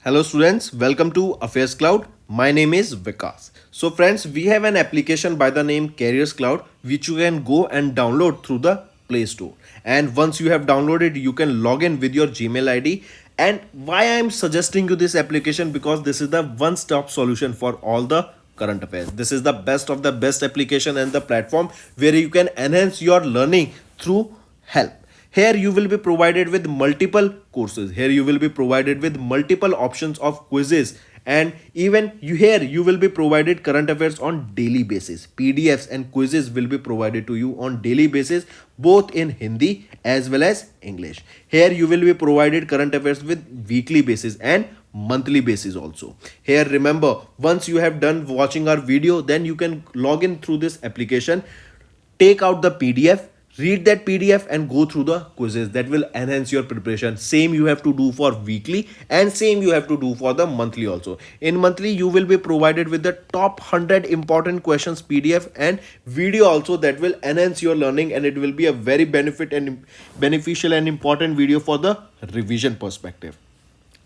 Hello students, welcome to Affairscloud. My name is Vikas. So friends, we have an application by the name Careers Cloud which you can go and download through the Play Store. And once you have downloaded, you can log in with your Gmail ID. And why I am suggesting you this application, because this is the one-stop solution for all the current affairs. This is the best of the best application and the platform where you can enhance your learning through help. Here you will be provided with multiple courses. Here you will be provided with multiple options of quizzes, and even you will be provided current affairs on daily basis. PDFs and quizzes will be provided to you on daily basis, both in Hindi as well as English. Here you will be provided current affairs with weekly basis and monthly basis also. Here remember, once you have done watching our video, then you can log in through this application, take out the PDF, read that PDF and go through the quizzes. That will enhance your preparation. Same you have to do for weekly and same you have to do for the monthly also. In monthly you will be provided with the top 100 important questions PDF and video also, that will enhance your learning, and it will be a very beneficial and important video for the revision perspective.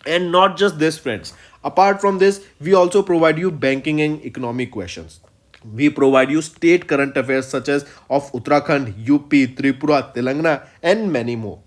And not just this friends, apart from this we also provide you banking and economic questions. We provide you state current affairs such as of Uttarakhand, UP, Tripura, Telangana, and many more.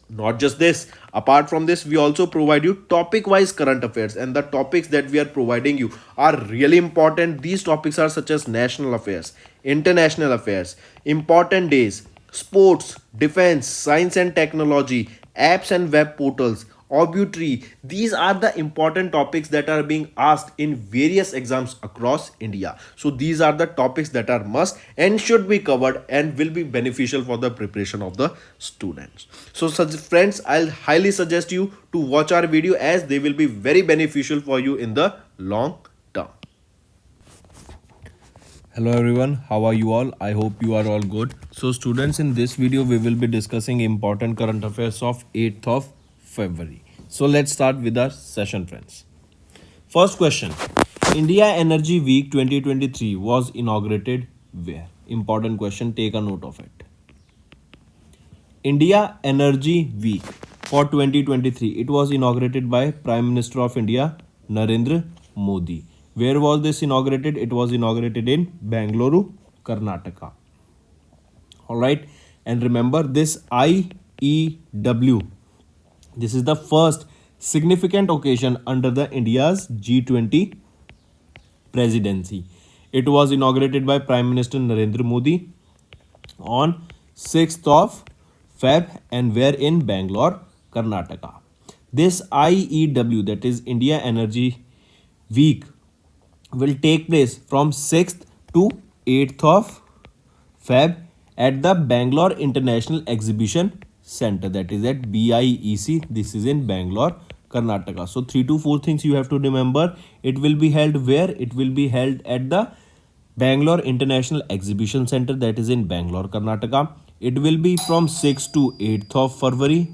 Not just this, apart from this, we also provide you topic wise current affairs, and the topics that we are providing you are really important. These topics are such as national affairs, international affairs, important days, sports, defense, science and technology, apps and web portals, obituary. These are the important topics that are being asked in various exams across India. So these are the topics that are must and should be covered and will be beneficial for the preparation of the students. So such friends, I'll highly suggest you to watch our video, as they will be very beneficial for you in the long term. Hello everyone, how are you all? I hope you are all good. So students, in this video we will be discussing important current affairs of 8th of February. So let's start with our session friends. First question, India Energy Week 2023 was inaugurated where? Important question, take a note of it. India Energy Week for 2023, it was inaugurated by Prime Minister of India Narendra Modi. Where was this inaugurated? It was inaugurated in Bangalore, Karnataka. Alright, and remember this IEW, this is the first significant occasion under the India's G20 presidency. It was inaugurated by Prime Minister Narendra Modi on 6th of Feb and where in Bangalore, Karnataka. This IEW, that is India Energy Week, will take place from 6th to 8th of Feb at the Bangalore International Exhibition Center, that is at BIEC. This is in Bangalore, Karnataka. So 3 to 4 things you have to remember. It will be held where? It will be held at the Bangalore International Exhibition Center, that is in Bangalore, Karnataka. It will be from 6th to 8th of February.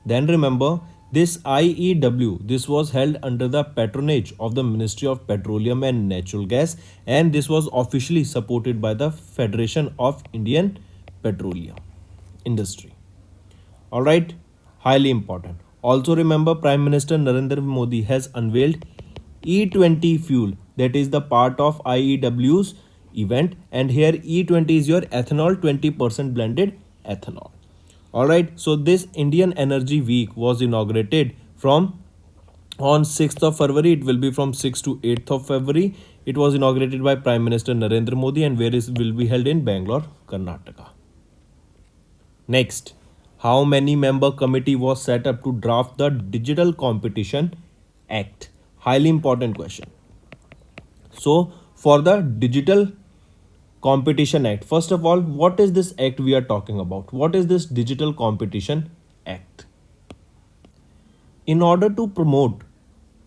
Then remember, this IEW, this was held under the patronage of the Ministry of Petroleum and Natural Gas, and this was officially supported by the Federation of Indian Petroleum Industry. Alright, highly important. Also remember, Prime Minister Narendra Modi has unveiled E20 fuel, that is the part of IEW's event, and here E20 is your ethanol, 20% blended ethanol. Alright, so this Indian Energy Week was inaugurated from on 6th of February. It will be from 6th to 8th of February. It was inaugurated by Prime Minister Narendra Modi, and where it will be held in Bangalore, Karnataka. Next, how many member committee was set up to draft the Digital Competition Act? Highly important question. So for the Digital Competition Act, first of all, what is this act we are talking about? What is this Digital Competition Act? In order to promote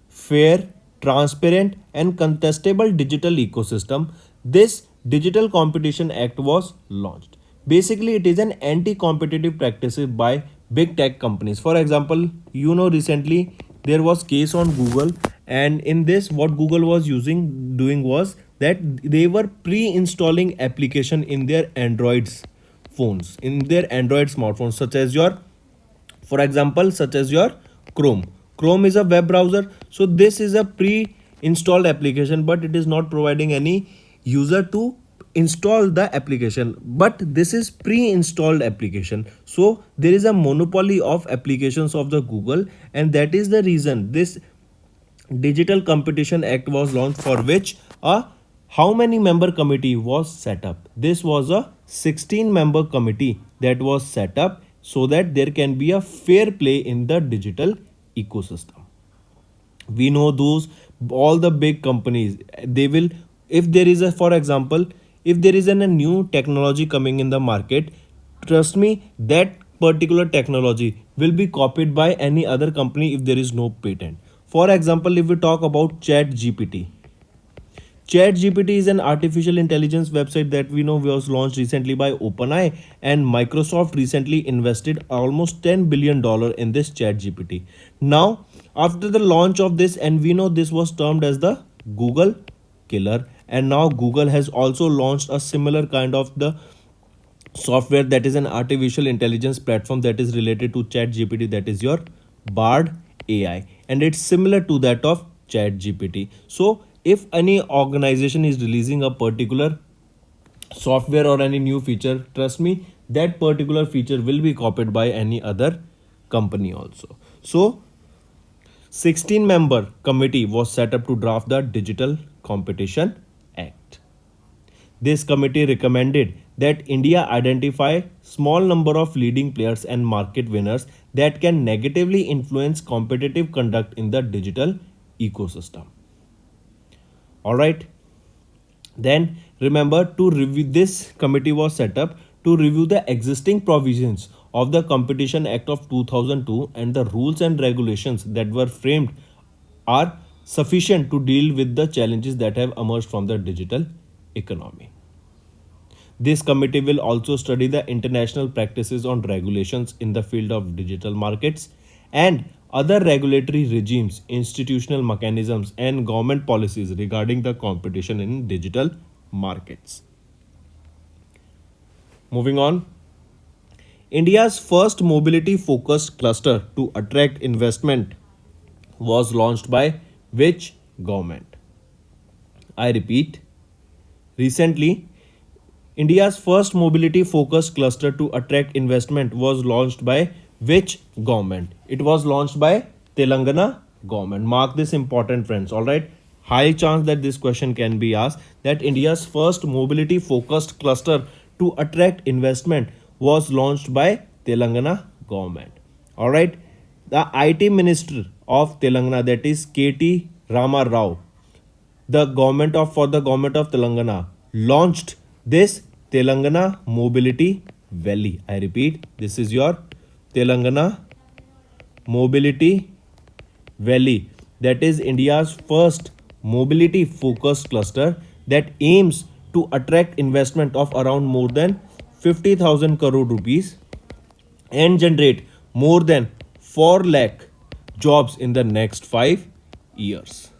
fair, transparent and contestable digital ecosystem, this Digital Competition Act was launched. Basically, it is an anti-competitive practices by big tech companies. For example, recently there was case on Google, and in this what Google was doing was that they were pre-installing application in their Androids phones, in their Android smartphones, such as your, for example, such as your Chrome. Chrome is a web browser. So this is a pre-installed application, but it is not providing any user to install the application. But this is pre-installed application. So there is a monopoly of applications of the Google, and that is the reason this Digital Competition Act was launched, for which a how many member committee was set up. This was a 16 member committee that was set up so that there can be a fair play in the digital ecosystem. We know those all the big companies, they will, if there is a, for example, if there is a new technology coming in the market, trust me, that particular technology will be copied by any other company if there is no patent. For example, if we talk about ChatGPT is an artificial intelligence website that we know was launched recently by OpenAI, and Microsoft recently invested almost $10 billion in this ChatGPT. Now, after the launch of this, and we know this was termed as the Google killer, and now Google has also launched a similar kind of the software that is an artificial intelligence platform that is related to ChatGPT, that is your Bard AI, and it's similar to that of ChatGPT. So if any organization is releasing a particular software or any new feature, trust me, that particular feature will be copied by any other company also. So 16 member committee was set up to draft the Digital Competition Act. This committee recommended that India identify small number of leading players and market winners that can negatively influence competitive conduct in the digital ecosystem. All right. Then remember to review, this committee was set up to review the existing provisions of the Competition Act of 2002, and the rules and regulations that were framed are sufficient to deal with the challenges that have emerged from the digital economy. This committee will also study the international practices on regulations in the field of digital markets and other regulatory regimes, institutional mechanisms, and government policies regarding the competition in digital markets. Moving on, India's first mobility focused cluster to attract investment was launched by which government? I repeat, recently, India's first mobility focused cluster to attract investment was launched by which government? It was launched by Telangana government. Mark this important, friends. All right. High chance that this question can be asked, that India's first mobility focused cluster to attract investment was launched by Telangana government. All right. The IT Minister of Telangana, that is KT Rama Rao, the government of Telangana launched this Telangana Mobility Valley. I repeat, this is your Telangana Mobility Valley. That is India's first mobility focused cluster that aims to attract investment of around more than 50,000 crore rupees and generate more than 4 lakh jobs in the next 5 years.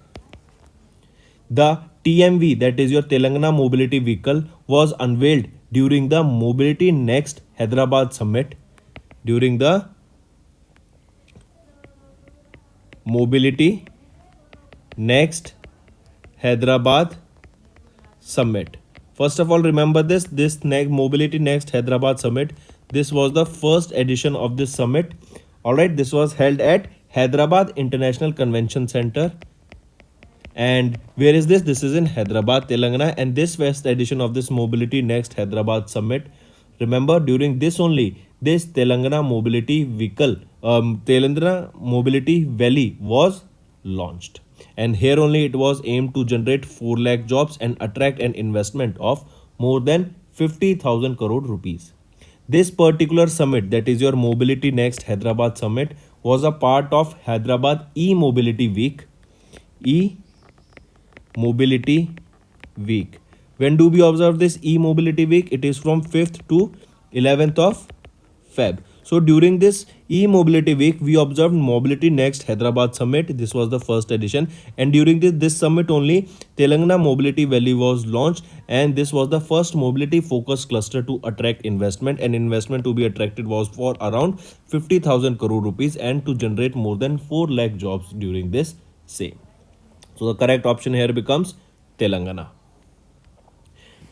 The TMV, that is your Telangana Mobility Vehicle, was unveiled during the Mobility Next Hyderabad Summit. During the Mobility Next Hyderabad Summit. First of all, remember this Mobility Next Hyderabad Summit. This was the first edition of this summit. All right, this was held at Hyderabad International Convention Center. And where is this? This is in Hyderabad, Telangana, and this first edition of this Mobility Next Hyderabad Summit. Remember, during this only, this Telangana Mobility Vehicle, Telangana Mobility Valley was launched. And here only it was aimed to generate 4 lakh jobs and attract an investment of more than 50,000 crore rupees. This particular summit, that is your Mobility Next Hyderabad Summit, was a part of Hyderabad E-Mobility Week. E-Mobility Week. When do we observe this E-Mobility Week? It is from 5th to 11th of Feb. So during this e-mobility week, we observed Mobility Next Hyderabad Summit. This was the first edition, and during this summit only, Telangana Mobility Valley was launched, and this was the first mobility focused cluster to attract investment. And investment to be attracted was for around 50,000 crore rupees, and to generate more than 4 lakh jobs during this same. So the correct option here becomes Telangana.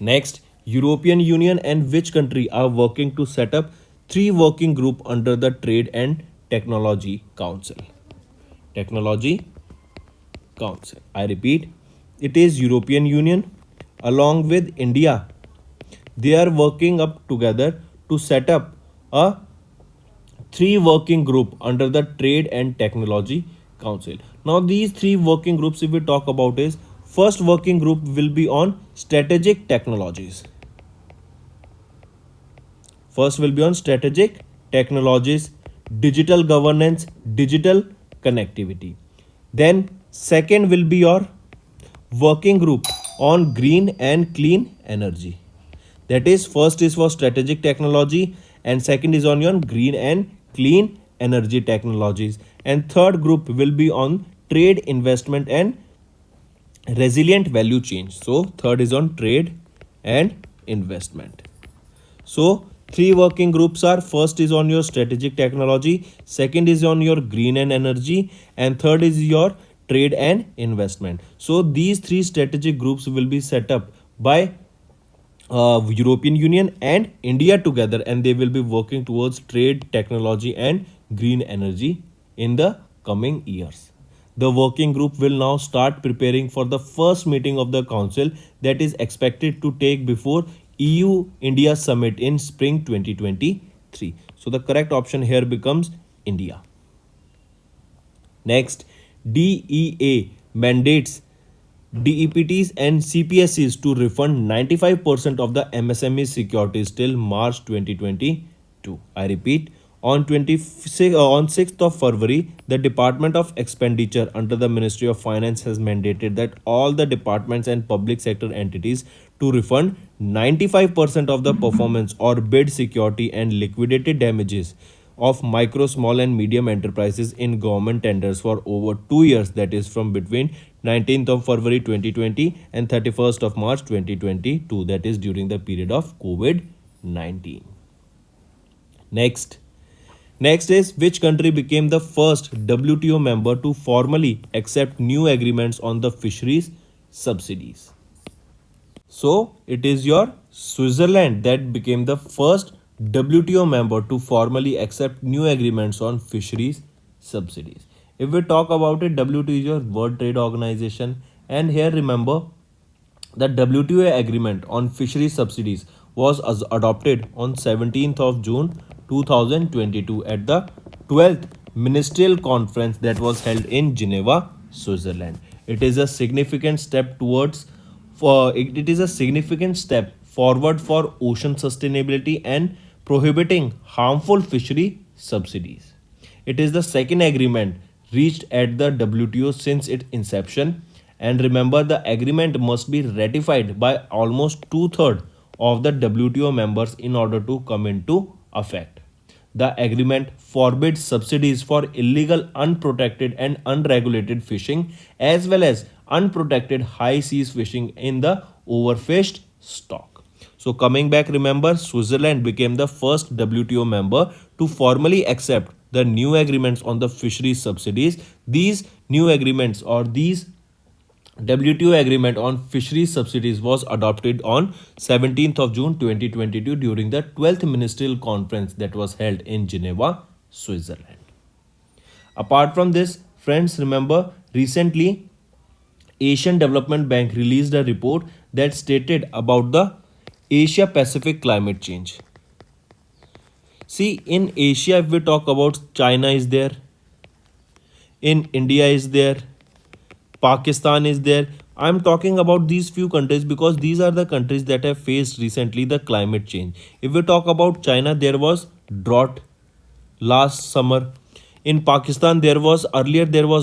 Next, European Union and which country are working to set up three working group under the Trade and Technology Council? Technology Council. I repeat, it is European Union along with India. They are working up together to set up a three working group under the Trade and Technology Council. Now these three working groups, if we talk about, is first working group will be on strategic technologies. First will be on strategic technologies, digital governance, digital connectivity. Then second will be your working group on green and clean energy. That is, first is for strategic technology, and second is on your green and clean energy technologies. And third group will be on trade, investment, and resilient value chain. So third is on trade and investment. So three working groups are: first is on your strategic technology, second is on your green and energy, and third is your trade and investment. So these three strategic groups will be set up by European Union and India together, and they will be working towards trade, technology, and green energy in the coming years. The working group will now start preparing for the first meeting of the council that is expected to take before EU India summit in spring 2023. So the correct option here becomes India. Next, DEA mandates DEPTs and CPSEs to refund 95% of the MSME securities till March 2022. I repeat, on 6th of February, the Department of Expenditure under the Ministry of Finance has mandated that all the departments and public sector entities to refund 95% of the performance or bid security and liquidated damages of micro, small, and medium enterprises in government tenders for over 2 years, that is from between 19th of February 2020 and 31st of March 2022, that is during the period of COVID-19. Next is which country became the first WTO member to formally accept new agreements on the fisheries subsidies? So it is your Switzerland that became the first WTO member to formally accept new agreements on fisheries subsidies. If we talk about it, WTO is your World Trade Organization, and here remember the WTO agreement on fisheries subsidies was adopted on 17th of June 2022 at the 12th Ministerial Conference that was held in Geneva, Switzerland. It is a significant step towards it is a significant step forward for ocean sustainability and prohibiting harmful fishery subsidies. It is the second agreement reached at the WTO since its inception, and remember the agreement must be ratified by almost two-thirds of the WTO members in order to come into effect. The agreement forbids subsidies for illegal, unprotected, and unregulated fishing, as well as unprotected high seas fishing in the overfished stock. So, coming back, remember Switzerland became the first WTO member to formally accept the new agreements on the fisheries subsidies. These new agreements, or these WTO agreement on fisheries subsidies, was adopted on 17th of June 2022 during the 12th Ministerial Conference that was held in Geneva, Switzerland. Apart from this, friends, remember recently Asian Development Bank released a report that stated about the Asia Pacific climate change. See, in Asia, if we talk about, China is there, in India is there, Pakistan is there. I'm talking about these few countries because these are the countries that have faced recently the climate change. If we talk about China, there was drought last summer. In Pakistan, there was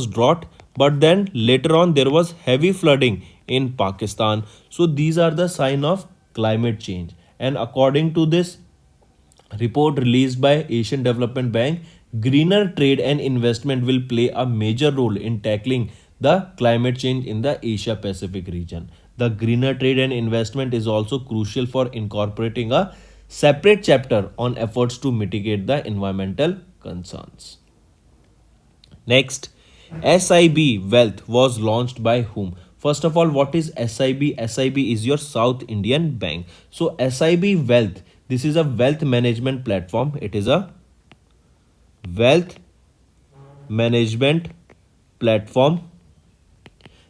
drought, but then later on there was heavy flooding in Pakistan. So these are the sign of climate change. And according to this Report released by Asian Development Bank, greener trade and investment will play a major role in tackling the climate change in the Asia Pacific region. The greener trade and investment is also crucial for incorporating a separate chapter on efforts to mitigate the environmental concerns. Next, SIB Wealth was launched by whom? First of all, what is SIB? SIB is your South Indian Bank. So, SIB Wealth, this is a wealth management platform. It is a wealth management platform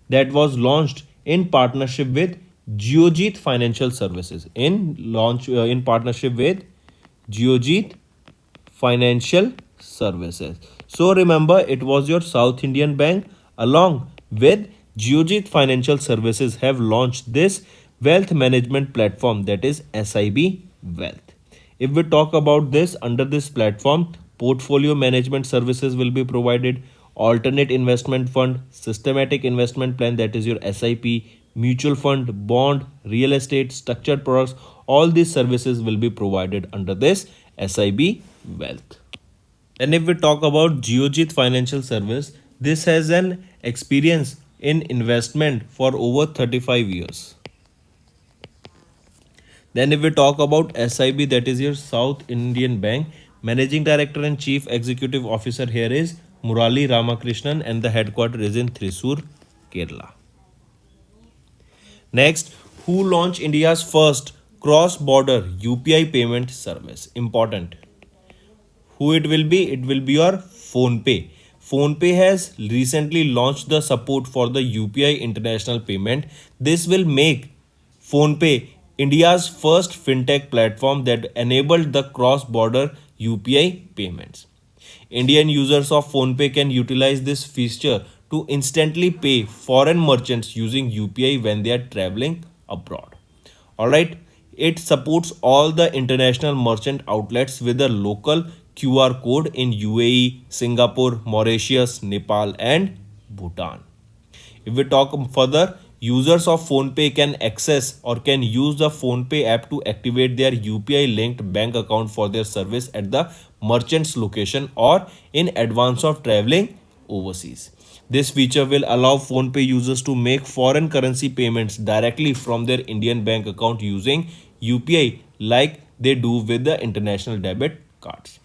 that was launched in partnership with Geojit Financial Services. In partnership with Geojit Financial Services. So remember, it was your South Indian Bank along with Geojit Financial Services have launched this wealth management platform, that is SIB Wealth. If we talk about this, under this platform, portfolio management services will be provided, alternate investment fund, systematic investment plan, that is your SIP, mutual fund, bond, real estate, structured products, all these services will be provided under this SIB Wealth. And if we talk about Geojit Financial Service, this has an experience in investment for over 35 years. Then if we talk about SIB, that is your South Indian Bank, Managing Director and Chief Executive Officer here is Murali Ramakrishnan and the headquarters is in Thrissur, Kerala. Next, who launched India's first cross-border UPI payment service? Important. Who it will be? It will be your PhonePe. PhonePe has recently launched the support for the UPI international payment. This will make PhonePe India's first fintech platform that enabled the cross-border UPI payments. Indian users of PhonePe can utilize this feature to instantly pay foreign merchants using UPI when they are traveling abroad. Alright, it supports all the international merchant outlets with a local QR code in UAE, Singapore, Mauritius, Nepal, and Bhutan. If we talk further, users of PhonePe can access or can use the PhonePe app to activate their UPI linked bank account for their service at the merchant's location or in advance of traveling overseas. This feature will allow PhonePe users to make foreign currency payments directly from their Indian bank account using UPI like they do with the international debit cards.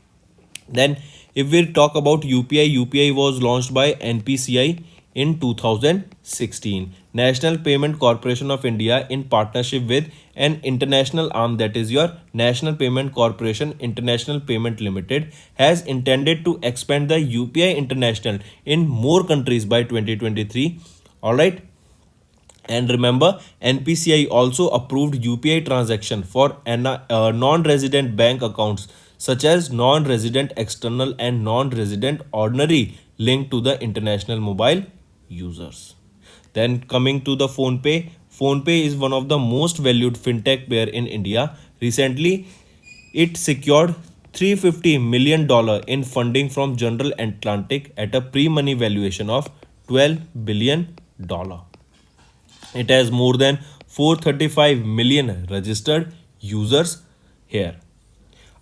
Then, if we talk about UPI, UPI was launched by NPCI in 2016. National Payment Corporation of India, in partnership with an international arm, that is your National Payment Corporation International Payment Limited, has intended to expand the UPI International in more countries by 2023. Alright. And remember, NPCI also approved UPI transaction for non-resident bank accounts such as non-resident external and non-resident ordinary linked to the international mobile users. Then coming to the PhonePe, PhonePe is one of the most valued fintech player in India. Recently, it secured $350 million in funding from General Atlantic at a pre-money valuation of $12 billion. It has more than 435 million registered users here.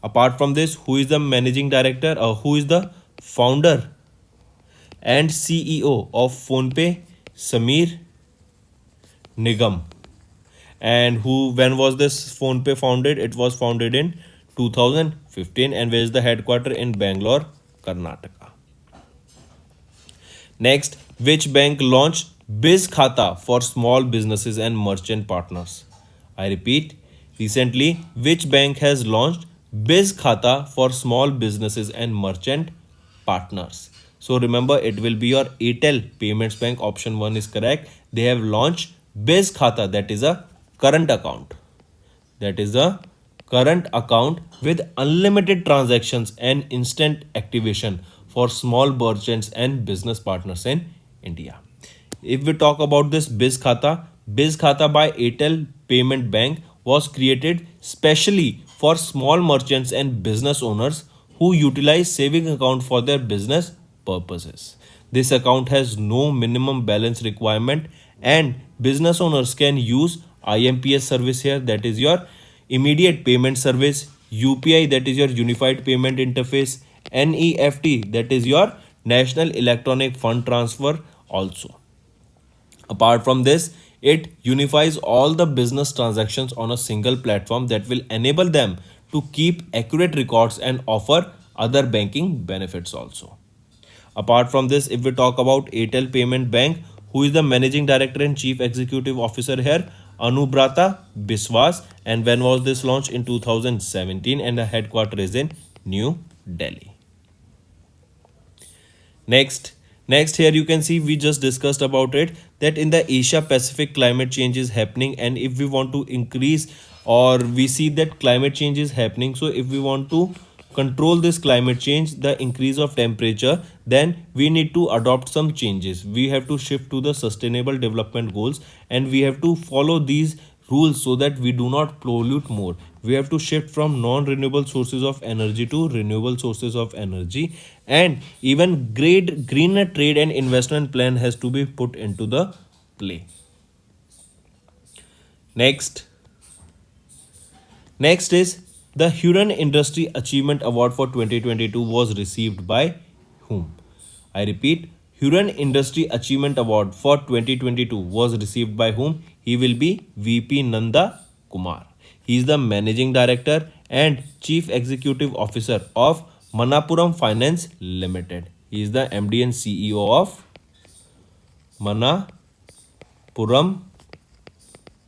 Apart from this, who is the managing director or who is the founder and CEO of PhonePe? Samir Nigam. And who, when was this PhonePe founded? It was founded in 2015. And where is the headquarters? In Bangalore, Karnataka. Next, which bank launched bizkhata for small businesses and merchant partners? I repeat, recently, which bank has launched bizkhata for small businesses and merchant partners? So remember, it will be your Airtel Payments Bank. Option 1 is correct. They have launched bizkhata, that is a current account. That is a current account with unlimited transactions and instant activation for small merchants and business partners in India. If we talk about this bizkhata by Airtel Payment Bank was created specially for small merchants and business owners who utilize saving account for their business purposes. This account has no minimum balance requirement and business owners can use IMPS service here, that is your immediate payment service, UPI, that is your Unified Payment Interface, NEFT, that is your National Electronic Fund Transfer also. Apart from this, it unifies all the business transactions on a single platform that will enable them to keep accurate records and offer other banking benefits also. Apart from this, if we talk about Airtel Payment Bank, who is the managing director and chief executive officer here? Anubrata Biswas. And when was this launched? In 2017, and the headquarters is in New Delhi. Next here you can see we just discussed about it, that in the Asia Pacific climate change is happening, and if we want to increase, or we see that climate change is happening, so if we want to control this climate change, the increase of temperature, then we need to adopt some changes. We have to shift to the sustainable development goals, and we have to follow these rules so that we do not pollute more. We have to shift from non-renewable sources of energy to renewable sources of energy, and even greener trade and investment plan has to be put into the play. Next, Next is the Huron Industry Achievement Award for 2022 was received by whom? I repeat, Huron Industry Achievement Award for 2022 was received by whom? He will be VP Nanda Kumar. He is the Managing Director and Chief Executive Officer of Manapuram Finance Limited. He is the MD and CEO of Manapuram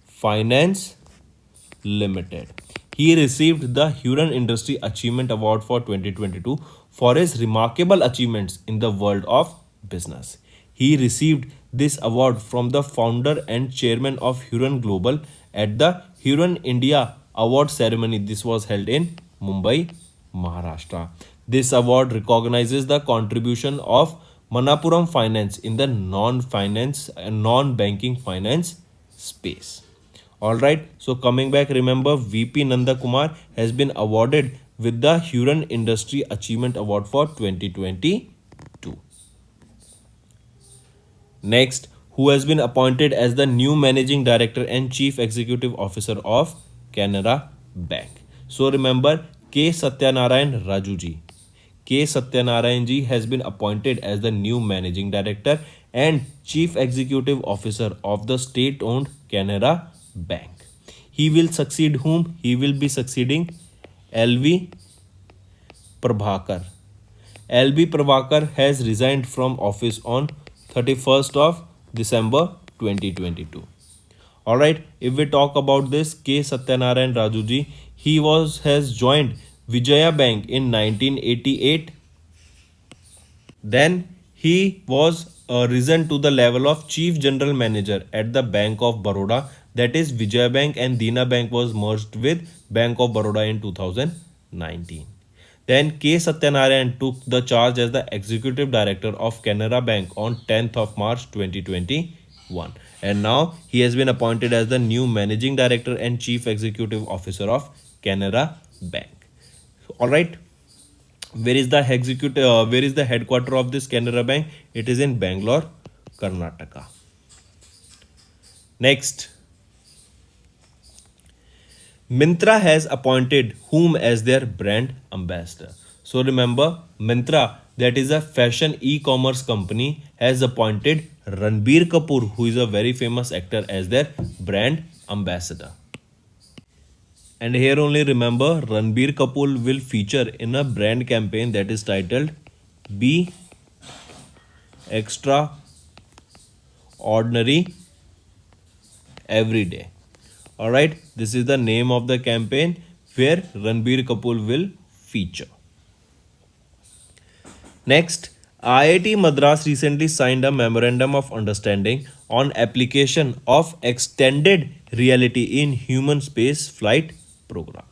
Finance Limited. He received the Huron Industry Achievement Award for 2022 for his remarkable achievements in the world of business. He received this award from the founder and chairman of Huron Global at the Huron India Award ceremony. This was held in Mumbai, Maharashtra. This award recognizes the contribution of Manapuram Finance in the non-finance and non-banking finance space. Alright, so coming back, remember VP Nanda Kumar has been awarded with the Huron Industry Achievement Award for 2022. Next, who has been appointed as the new Managing Director and Chief Executive Officer of Canara Bank. So remember, K. Satyanarayan Rajuji. K. Satyanarayan ji has been appointed as the new Managing Director and Chief Executive Officer of the state-owned Canara Bank. He will succeed whom? He will be succeeding LV Prabhakar. LV Prabhakar has resigned from office on 31st of December 2022. Alright, if we talk about this K. Satyanarayan Rajuji, he has joined Vijaya Bank in 1988. Then he was risen to the level of Chief General Manager at the Bank of Baroda, that is Vijaya Bank, and Dena Bank was merged with Bank of Baroda in 2019. Then K. Satyanarayan took the charge as the Executive Director of Canara Bank on 10th of March 2021. And now he has been appointed as the new Managing Director and Chief Executive Officer of Canara Bank. Alright. Where is the headquarter of this Canara Bank? It is in Bangalore, Karnataka. Next, Myntra has appointed whom as their brand ambassador. So remember, Myntra, that is a fashion e-commerce company, has appointed Ranbir Kapoor, who is a very famous actor, as their brand ambassador. And here only remember, Ranbir Kapoor will feature in a brand campaign that is titled Be Extraordinary Every Day. Alright, this is the name of the campaign where Ranbir Kapoor will feature. Next, IIT Madras recently signed a memorandum of understanding on application of extended reality in human space flight program.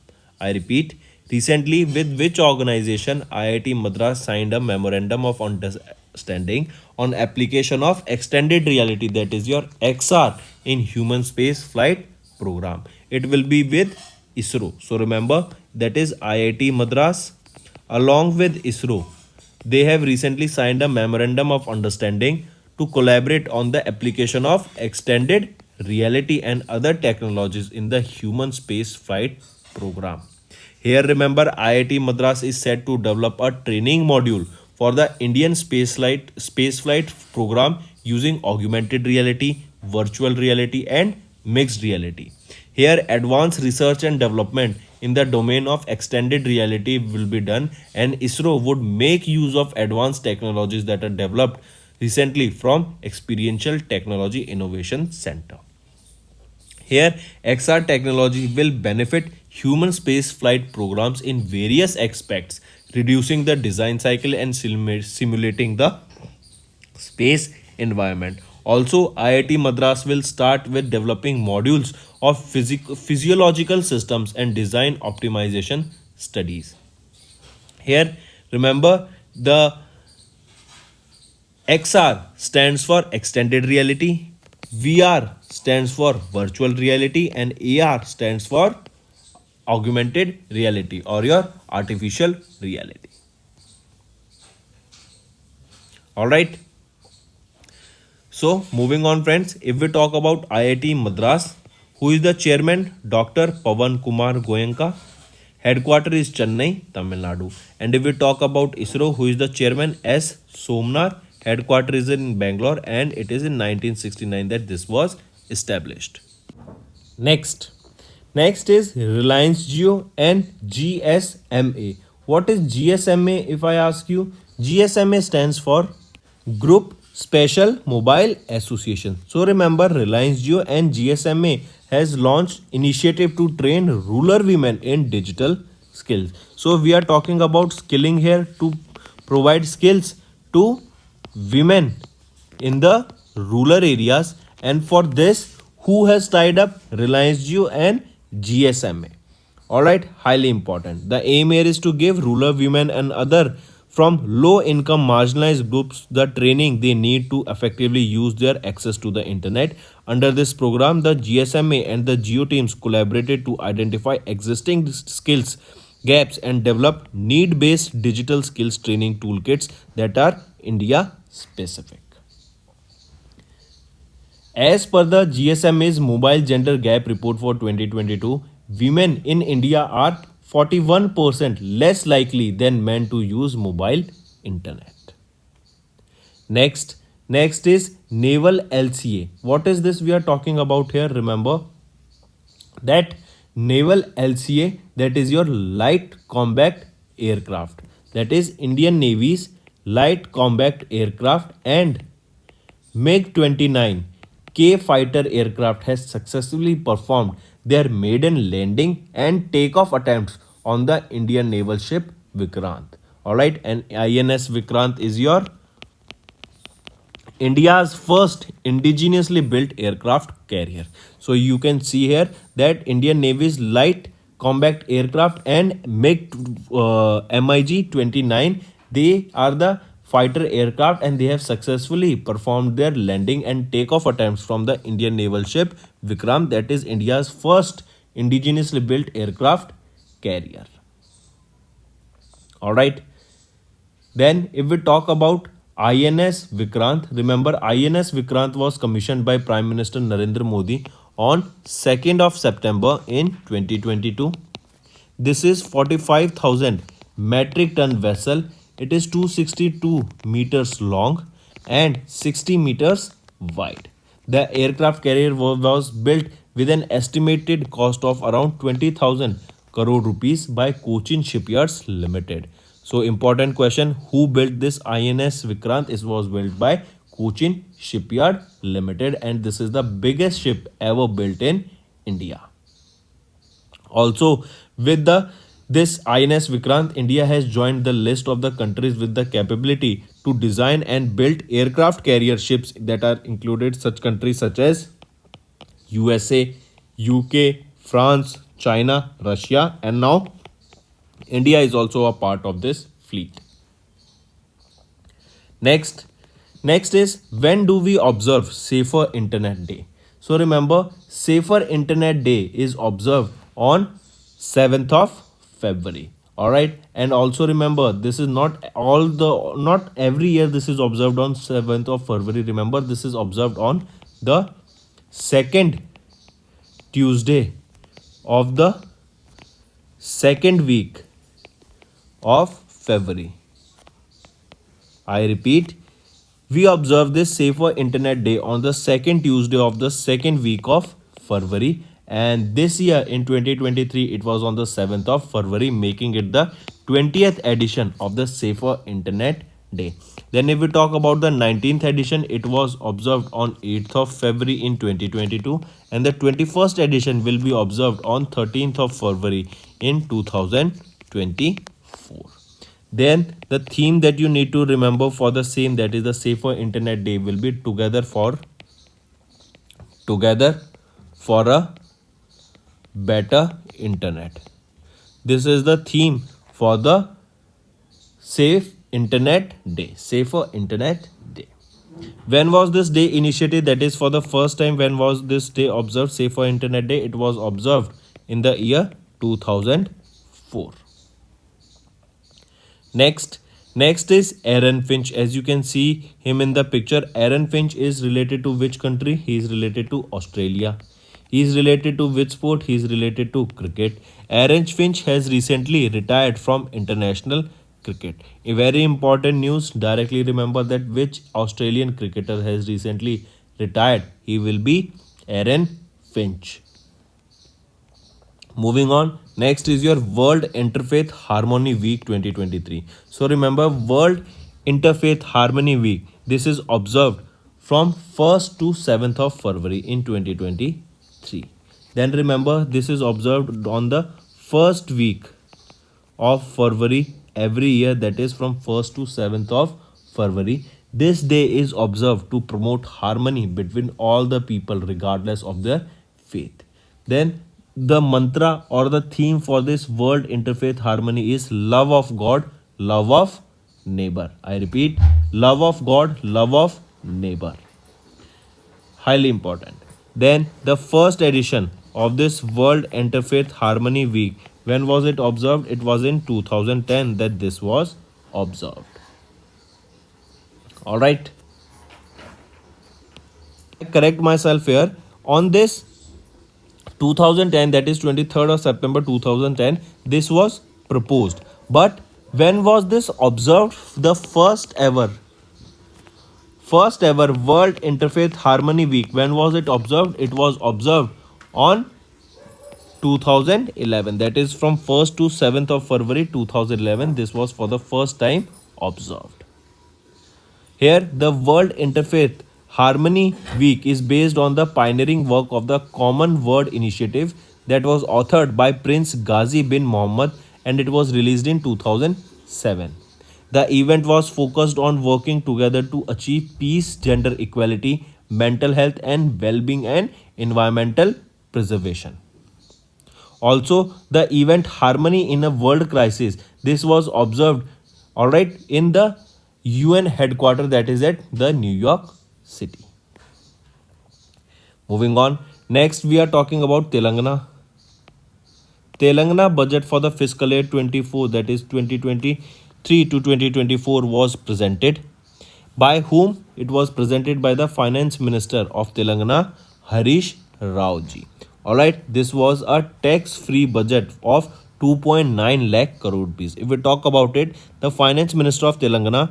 I repeat, recently with which organization IIT Madras signed a memorandum of understanding on application of extended reality, that is your XR, in human space flight program. It will be with ISRO. So remember, that is IIT Madras along with ISRO. They have recently signed a memorandum of understanding to collaborate on the application of extended reality and other technologies in the human space flight program. Here, remember, IIT Madras is set to develop a training module for the Indian spaceflight program using augmented reality, virtual reality, and mixed reality. Here, advanced research and development in the domain of extended reality will be done, and ISRO would make use of advanced technologies that are developed recently from Experiential Technology Innovation Center. Here, XR technology will benefit human space flight programs in various aspects, reducing the design cycle and simulating the space environment. Also, IIT Madras will start with developing modules of physiological systems and design optimization studies. Here, remember the XR stands for extended reality, VR stands for virtual reality, and AR stands for augmented reality or your artificial reality. All right. So, moving on, friends, if we talk about IIT Madras, who is the chairman? Dr. Pawan Kumar Goenka. Headquarter is Chennai, Tamil Nadu. And if we talk about ISRO, who is the chairman? S. Somnar. Headquarter is in Bangalore, and it is in 1969 that this was established. Next. Next is Reliance Jio and GSMA. What is GSMA if I ask you? GSMA stands for Group Special Mobile Association. So remember, Reliance Jio and GSMA has launched initiative to train rural women in digital skills. So we are talking about skilling here to provide skills to women in the rural areas, and for this, who has tied up? Reliance Jio and GSMA. All right, highly important. The aim here is to give rural women and other from low income marginalized groups the training they need to effectively use their access to the internet. Under this program, the GSMA and the Geo teams collaborated to identify existing skills gaps and develop need based digital skills training toolkits that are India specific. As per the GSMA's Mobile Gender Gap Report for 2022, women in India are 41% less likely than men to use mobile internet. Next is Naval LCA. What is this we are talking about here? Remember that Naval LCA, that is your light combat aircraft. That is Indian Navy's light combat aircraft, and MiG-29 K fighter aircraft has successfully performed their maiden landing and takeoff attempts on the Indian naval ship Vikrant. Alright, and INS Vikrant is your India's first indigenously built aircraft carrier. So you can see here that Indian Navy's light combat aircraft and MiG-29, they are the fighter aircraft, and they have successfully performed their landing and takeoff attempts from the Indian naval ship Vikram, that is India's first indigenously built aircraft carrier. All right. Then if we talk about INS Vikrant, remember INS Vikrant was commissioned by Prime Minister Narendra Modi on 2nd of September in 2022. This is 45,000 metric ton vessel. It is 262 meters long and 60 meters wide. The aircraft carrier was built with an estimated cost of around 20,000 crore rupees by Cochin Shipyards Limited. So important question, who built this INS Vikrant? It was built by Cochin Shipyard Limited, and this is the biggest ship ever built in India. Also, with this INS Vikrant, India has joined the list of the countries with the capability to design and build aircraft carrier ships that are included such countries such as USA, UK, France, China, Russia, and now India is also a part of this fleet. Next is, when do we observe Safer Internet Day? So remember, Safer Internet Day is observed on 7th of February. All right, and also remember, this is not every year this is observed on 7th of February. Remember, this is observed on the second Tuesday of the second week of February. I repeat, we observe this Safer Internet Day on the second Tuesday of the second week of February, and this year in 2023 it was on the 7th of February, making it the 20th edition of the Safer Internet Day. Then if we talk about the 19th edition, it was observed on 8th of February in 2022, and the 21st edition will be observed on 13th of February in 2024. Then the theme that you need to remember for the same, that is the Safer Internet Day, will be together for a better internet. This is the theme for the Safe Internet Day, Safer Internet Day. When was this day initiated? That is, for the first time, when was this day observed, Safer Internet Day? It was observed in the year 2004. Next is Aaron Finch. As you can see him in the picture, Aaron Finch is related to which country? He is related to Australia. He is related to which sport? He is related to cricket. Aaron Finch has recently retired from international cricket. A very important news, directly remember that which Australian cricketer has recently retired. He will be Aaron Finch. Moving on, next is your World Interfaith Harmony Week 2023. So remember, World Interfaith Harmony Week, this is observed from 1st to 7th of February in 2023. Then remember, this is observed on the first week of February every year, that is from 1st to 7th of February. This day is observed to promote harmony between all the people regardless of their faith. Then the mantra or the theme for this World Interfaith Harmony is love of God, love of neighbor. I repeat, love of God, love of neighbor. Highly important. Then the first edition of this World Interfaith Harmony Week, when was it observed? It was in 2010 that this was observed. All right. I correct myself here. On this 2010, that is 23rd of September 2010, this was proposed. But when was this observed? The first ever World Interfaith Harmony Week, when was it observed? It was observed on 2011, that is from 1st to 7th of February 2011. This was for the first time observed. Here, the World Interfaith Harmony Week is based on the pioneering work of the Common Word Initiative that was authored by Prince Ghazi bin Mohammed, and it was released in 2007. The event was focused on working together to achieve peace, gender equality, mental health and well-being, and environmental preservation. Also, the event Harmony in a World Crisis, this was observed, all right, in the UN headquarters, that is at the New York City. Moving on, next we are talking about Telangana. Telangana budget for the fiscal year 24, that is 2023 to 2024, was presented. By whom? It was presented by the Finance Minister of Telangana, Harish Rao ji. Alright, this was a tax-free budget of 2.9 lakh crore rupees. If we talk about it, the Finance Minister of Telangana,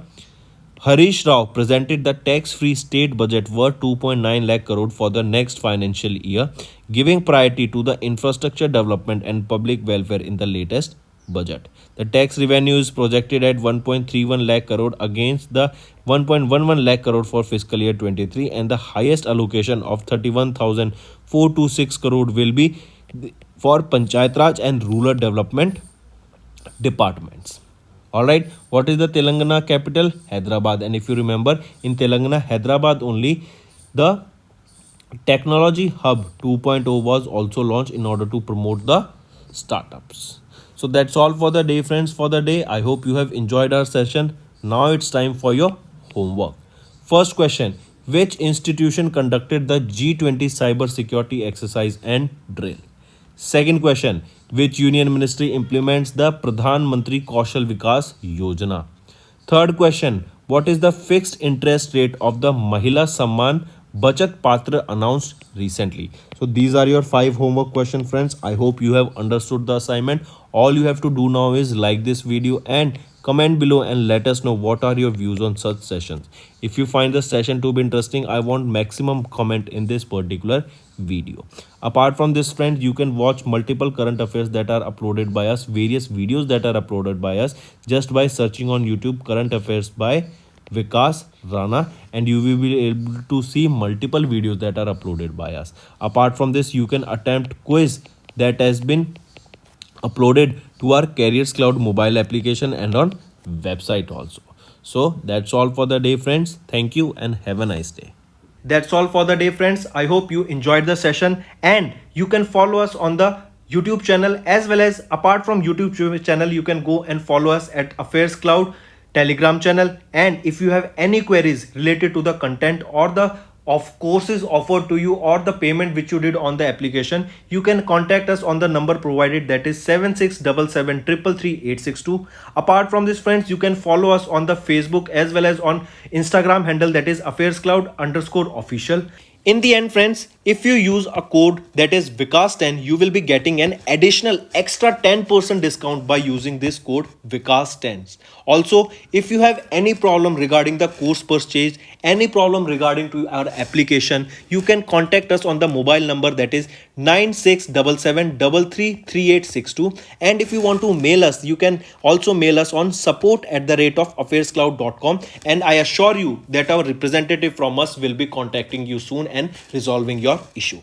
Harish Rao, presented the tax-free state budget worth 2.9 lakh crore for the next financial year, giving priority to the infrastructure development and public welfare in the latest budget. The tax revenue is projected at 1.31 lakh crore against the 1.11 lakh crore for fiscal year 23, and the highest allocation of 31,426 crore will be for Panchayat Raj and rural development departments. Alright, what is the Telangana capital? Hyderabad. And if you remember, in Telangana, Hyderabad only, the Technology Hub 2.0 was also launched in order to promote the startups. So that's all for the day, friends, for the day. I hope you have enjoyed our session. Now it's time for your homework. First question, which institution conducted the G20 cyber security exercise and drill? Second question, which union ministry implements the Pradhan Mantri Kaushal Vikas Yojana? Third question, what is the fixed interest rate of the Mahila Samman Bachat Patra announced recently. So these are your 5 homework question, friends. I hope you have understood the assignment. All you have to do now is like this video and comment below and let us know what are your views on such sessions. If you find the session to be interesting, I want maximum comment in this particular video. Apart from this, friends, you can watch multiple current affairs that are uploaded by us, various videos that are uploaded by us just by searching on YouTube current affairs by Vikas Rana, and you will be able to see multiple videos that are uploaded by us. Apart from this, you can attempt quiz that has been uploaded to our Careers Cloud mobile application and on website also. So that's all for the day, friends. Thank you and have a nice day. That's all for the day, friends. I hope you enjoyed the session, and you can follow us on the YouTube channel, as well as apart from YouTube channel, you can go and follow us at Affairs Cloud Telegram channel. And if you have any queries related to the content or the of courses offered to you or the payment which you did on the application, you can contact us on the number provided, that is 7677333862. Apart from this, friends, you can follow us on the Facebook as well as on Instagram handle, that is affairscloud_official. In the end, friends, if you use a code that is Vikas10, you will be getting an additional extra 10% discount by using this code Vikas10. Also, if you have any problem regarding the course purchase, any problem regarding to our application, you can contact us on the mobile number, that is 9677333862. And if you want to mail us, you can also mail us on support@affairscloud.com, and I assure you that our representative from us will be contacting you soon and resolving your issue.